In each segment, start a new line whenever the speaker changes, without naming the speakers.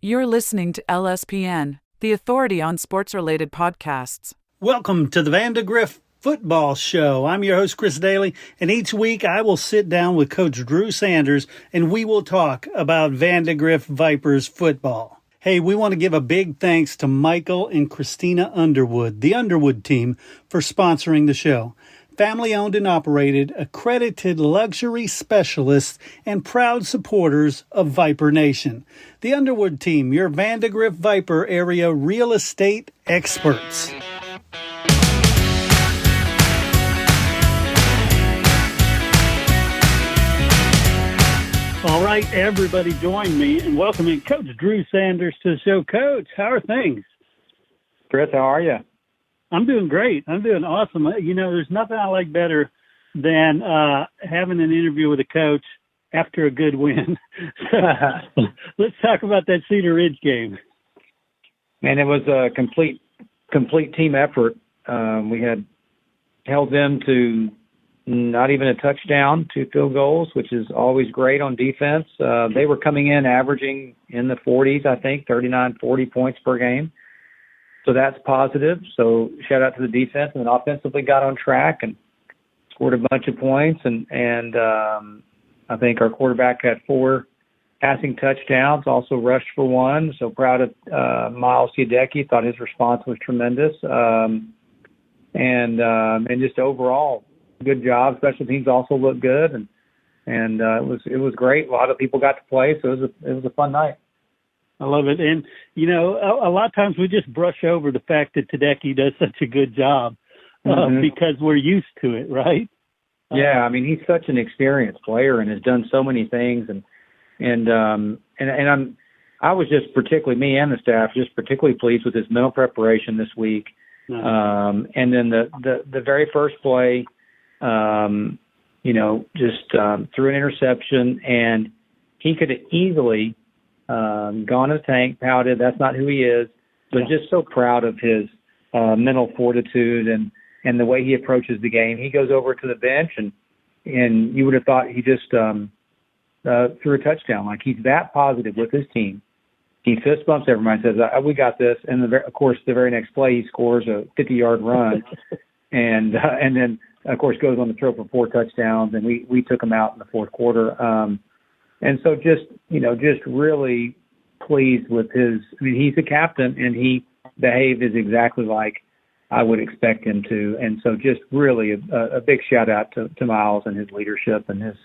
You're listening to LSPN, the authority on sports-related podcasts.
Welcome to the Vandegrift Football Show. I'm your host, Chris Daly, and each week I will sit down with Coach Drew Sanders, and we will talk about Vandegrift Vipers football. Hey, we want to give a big thanks to Michael and Christina Underwood, the Underwood team, for sponsoring the show. Family-owned and operated, accredited luxury specialists, and proud supporters of Viper Nation. The Underwood team, your Vandegrift Viper area real estate experts. All right, everybody join me in welcoming Coach Drew Sanders to the show. Coach, how are things?
Chris, how are you?
I'm doing great. I'm doing awesome. You know, there's nothing I like better than having an interview with a coach after a good win. Let's talk about that Cedar Ridge game.
Man, it was a complete team effort. We had held them to not even a touchdown, 2 field goals, which is always great on defense. They were coming in averaging in the 40s, I think, 39, 40 points per game. So that's positive. So shout out to the defense, and then offensively got on track and scored a bunch of points. And I think our quarterback had 4 passing touchdowns, also rushed for 1. So proud of Miles Yadecki. Thought his response was tremendous. And just overall, good job. Special teams also looked good, and it was great. A lot of people got to play, so it was a fun night.
I love it. And, you know, a lot of times we just brush over the fact that Tedecki does such a good job because we're used to it, right?
Yeah, I mean, he's such an experienced player and has done so many things. And I was just particularly, me and the staff, just particularly pleased with his mental preparation this week. Nice. And then the very first play, just threw an interception, and he could have easily gone in the tank, pouted. That's not who he is. But just so proud of his mental fortitude and the way he approaches the game. He goes over to the bench, and you would have thought he just threw a touchdown. Like, he's that positive with his team. He fist bumps everybody and says, "We got this." And of course, the very next play, he scores a 50-yard run, and then of course goes on to throw for 4 touchdowns. And we took him out in the fourth quarter. And so just really pleased with his – I mean, he's the captain, and he behaved as exactly like I would expect him to. And so just really a big shout-out to Miles and his leadership and his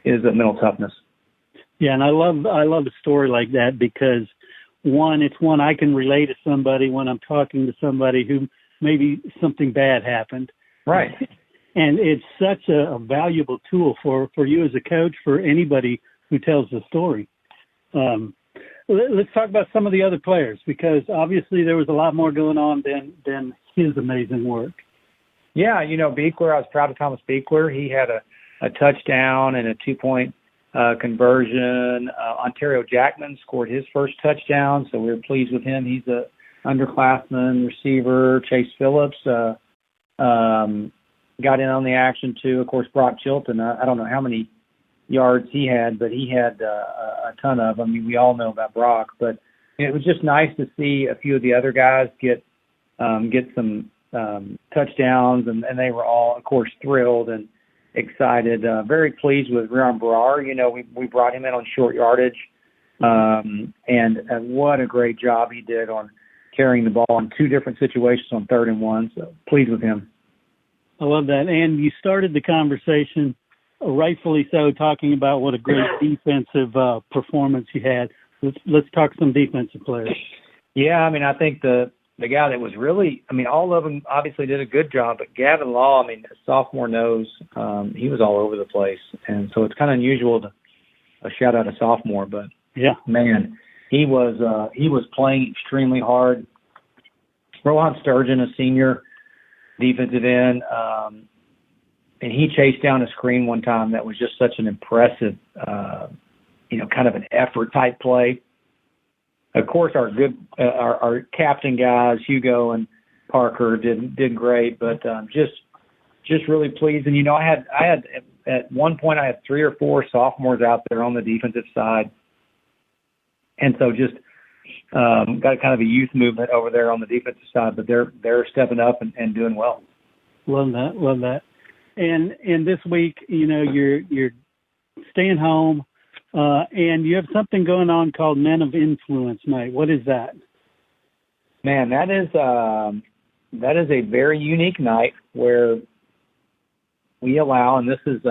mental toughness.
Yeah, and I love a story like that because, it's one I can relate to somebody when I'm talking to somebody who maybe something bad happened.
Right.
And it's such a valuable tool for you as a coach, for anybody who tells the story. Let's talk about some of the other players, because obviously there was a lot more going on than his amazing work.
Yeah, Beekler, I was proud of Thomas Beekler. He had a touchdown and a 2-point conversion. Ontario Jackman scored his first touchdown, so we were pleased with him. He's a underclassman receiver. Chase Phillips got in on the action too. Of course, Brock Chilton, I don't know how many yards he had, but he had a ton of them. I mean, we all know about Brock, but it was just nice to see a few of the other guys get some touchdowns, and they were all, of course, thrilled and excited. Very pleased with Rion Brar. We brought him in on short yardage, and what a great job he did on carrying the ball in 2 different situations on 3rd and 1. So pleased with him.
I love that. And you started the conversation, rightfully so, talking about what a great defensive performance you had. Let's talk some defensive players.
Yeah, I mean, I think the guy that was really, I mean, all of them obviously did a good job, but Gavin Law, I mean, a sophomore nose, he was all over the place. And so it's kind of unusual to shout out a sophomore, but yeah, man, he was playing extremely hard. Rohan Sturgeon, a senior defensive end, and he chased down a screen one time that was just such an impressive, kind of an effort type play. Of course, our captain guys, Hugo and Parker, did great, but just really pleased. And I had at one point I had 3 or 4 sophomores out there on the defensive side, and so just got kind of a youth movement over there on the defensive side, but they're stepping up and doing well.
Love that. And this week, you're staying home, and you have something going on called Men of Influence Night. What is that?
Man, that is a very unique night where we allow, and this is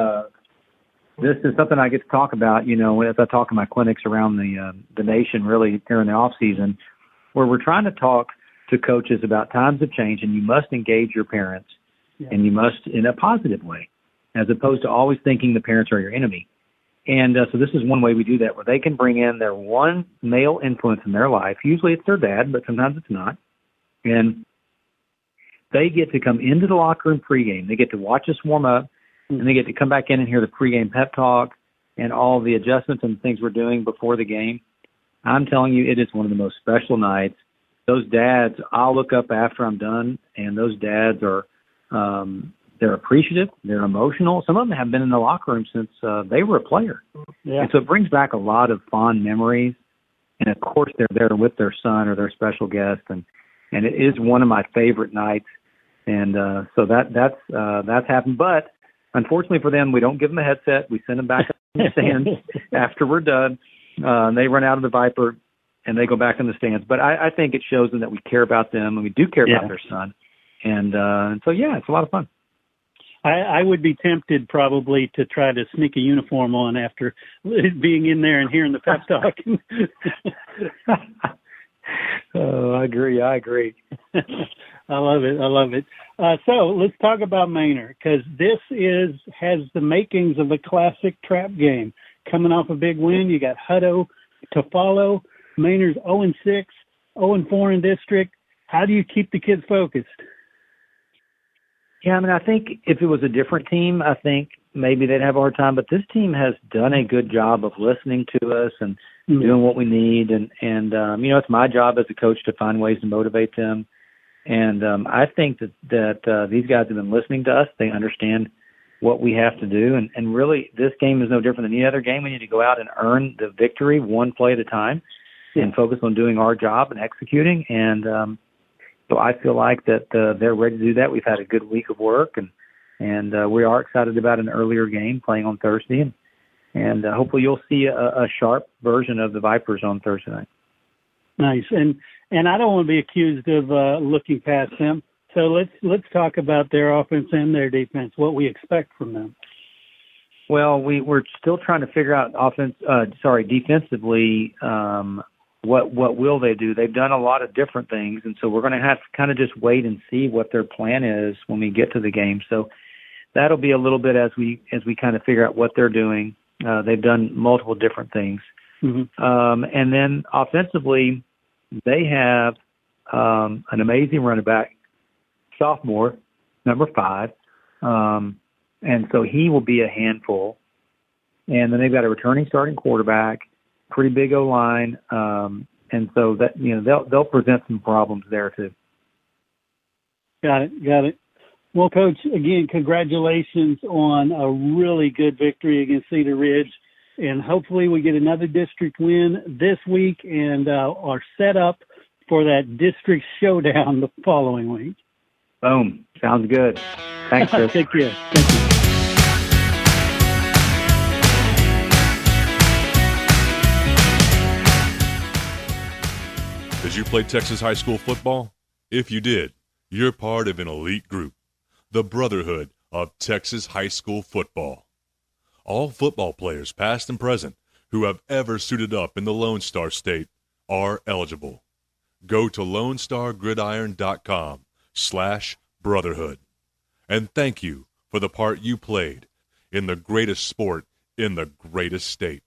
something I get to talk about, as I talk in my clinics around the nation, really during the off season, where we're trying to talk to coaches about times of change, and you must engage your parents, and you must in a positive way, as opposed to always thinking the parents are your enemy. And so this is one way we do that, where they can bring in their one male influence in their life. Usually it's their dad, but sometimes it's not. And they get to come into the locker room pregame. They get to watch us warm up, and they get to come back in and hear the pregame pep talk and all the adjustments and things we're doing before the game. I'm telling you, it is one of the most special nights. Those dads, I'll look up after I'm done, and those dads are they're appreciative. They're emotional. Some of them have been in the locker room since they were a player. Yeah. And so it brings back a lot of fond memories. And, of course, they're there with their son or their special guest. And it is one of my favorite nights. And so that's happened. But, unfortunately for them, we don't give them a headset. We send them back up in the stands after we're done. They run out of the Viper, and they go back in the stands. But I think it shows them that we care about them, and we do care about their son. And so, it's a lot of fun.
I would be tempted probably to try to sneak a uniform on after being in there and hearing the pep talk.
Oh, I agree. I
love it. So let's talk about Manor, because this has the makings of a classic trap game. Coming off a big win, you got Hutto to follow. Manor's 0-6, 0-4 in district. How do you keep the kids focused?
Yeah, I think if it was a different team, I think maybe they'd have a hard time. But this team has done a good job of listening to us and doing what we need. And it's my job as a coach to find ways to motivate them. And I think that these guys have been listening to us. They understand what we have to do. And really, this game is no different than any other game. We need to go out and earn the victory one play at a time and focus on doing our job and executing. And so I feel like that they're ready to do that. We've had a good week of work, and we are excited about an earlier game playing on Thursday. And hopefully you'll see a sharp version of the Vipers on Thursday night.
Nice. And I don't want to be accused of looking past them. So let's talk about their offense and their defense, what we expect from them.
Well, we're still trying to figure out defensively, what will they do? They've done a lot of different things, and so we're going to have to kind of just wait and see what their plan is when we get to the game. So that'll be a little bit as we kind of figure out what they're doing. They've done multiple different things. Mm-hmm. And then offensively, they have an amazing running back, sophomore, number 5. And so he will be a handful. And then they've got a returning starting quarterback, pretty big O-line. And so that, they'll present some problems there too.
Got it. Well, Coach, again, congratulations on a really good victory against Cedar Ridge. And hopefully we get another district win this week and are set up for that district showdown the following week.
Boom. Sounds good. Thanks, Chris.
Take care. Thank you.
Did you play Texas high school football? If you did, you're part of an elite group, the Brotherhood of Texas High School Football. All football players, past and present, who have ever suited up in the Lone Star State are eligible. Go to LoneStarGridiron.com/brotherhood. And thank you for the part you played in the greatest sport in the greatest state.